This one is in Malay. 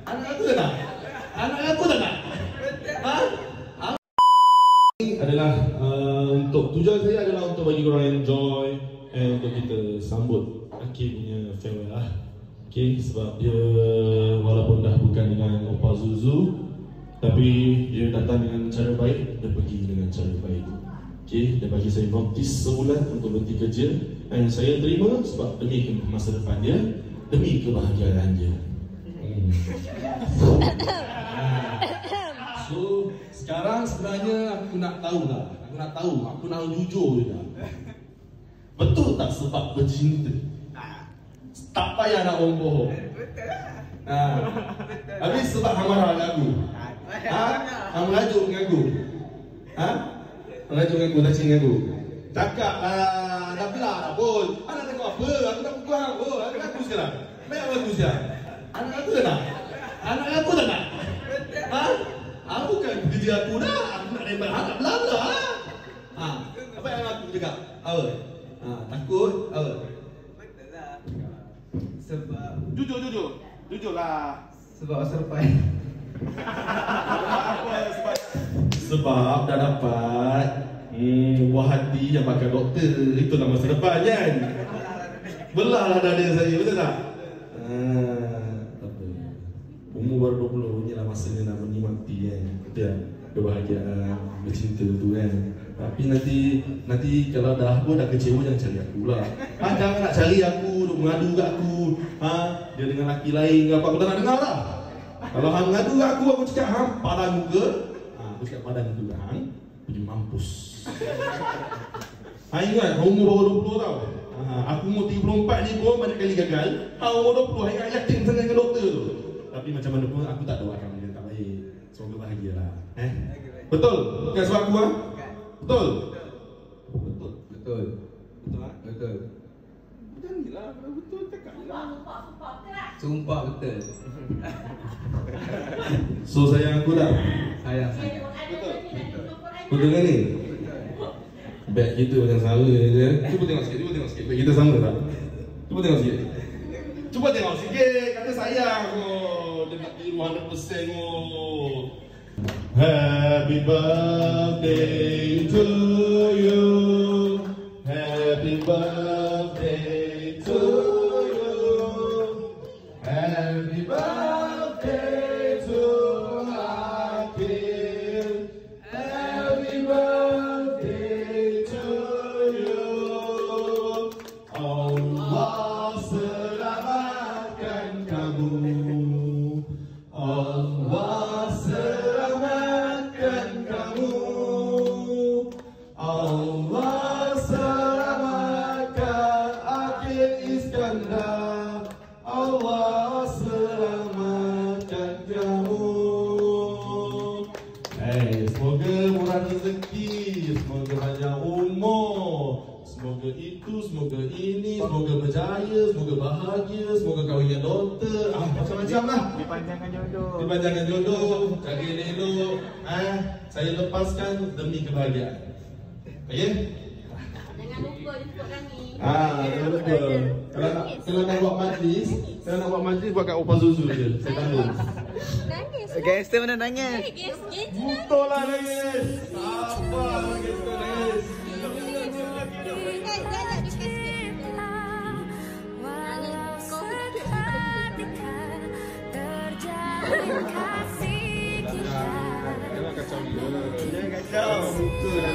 Anak aku tak nak? Anak aku tak nak? Ha? Adalah untuk tujuan saya adalah untuk bagi korang enjoy and untuk kita sambut Akif punya farewell lah. Okay, sebab dia walaupun dah bukan dengan Opa Zuzu, tapi dia datang dengan cara baik, dia pergi dengan cara baik. Okay, dia bagi saya notis sebulan untuk berhenti kerja, dan saya terima sebab demi masa depan dia, demi kebahagiaan dia. So, sekarang sebenarnya aku nak tahu, aku nak jujur juga. Betul tak sebab bercinta? Tak payah nak orang bohong. Habis sebab hang marah dengan aku. Hang merajuk dengan aku. Merajuk dengan aku, tak cinta dengan aku. Cakap lah, dah belah dah pun. Anak tengok apa? Aku tak pukul hang pun. Aku nak aku sekarang. Baik aku sekarang. Anak aku tak nak? Anak aku tak nak? Aku bukan kerja aku dah. Aku nak rembat hang nak belah-belah. Apa yang aku cakap? Apa? Takut? Apa? Betul lah. Sebab Jujurlah. Sebab surprise. Sebab dah dapat buah hati yang pakai doktor. Itulah masa depan kan. Belahlah dada saya, betul tak? Apa? Umur baru 20, inilah masanya nak menikmati kan. Betul tak? Kebahagiaan, bercinta tu kan. Tapi nanti kalau dah kecewa, jangan cari aku pula. Jangan nak cari aku, duk mengadu kat aku. Dia dengan lelaki lain ke apa, aku tak nak dengar lah. Kalau hang mengadu kat aku cakap hang padan muka. Aku cakap padan muka hang, pergi mampus. Hang ingat umur baru 20 tau. Aku umur 34 ni pun banyak kali gagal. Hang umur 20, hang yakin sangat dengan doktor tu. Tapi macam mana pun aku tak doakan dia tak baik. Semoga bahagialah. Betul? Bukan sebab aku Betul? Betul. Betul. Betul lah? Betul. Janganlah, betul cakap lah. Sumpah betul. So sayang aku tak? Sayang. Betul? Betul kan ni? Beg kita macam sama je. Cuba tengok sikit. Beg kita sama tak? Cuba tengok sikit. Kata sayang kot. Dia nak tiru 100% kot. Happy birthday to you. Happy birthday to you. Happy birthday to Akif. Happy birthday to you. Allah selamatkan kamu. Allah selamatkan kamu. Allah selamatkan Akif Iskandar. Allah selamatkan kamu. Semoga murah rezeki, semoga panjang umur, semoga itu, semoga ini, semoga berjaya, semoga bahagia, semoga kahwin dengan doktor, macam-macam lah. Dipanjangkan jodoh, jaga elok. Saya lepaskan demi kebahagiaan. Okay? Jangan lupa jemput kami. Jangan lupa. Kalau nak buat majlis, buat kat Opa Zuzu je. Saya tanggung. Nangis. Gangster mana nangis? Betul lah nangis. Sabar kita nangis. Jangan kacau. Muka dah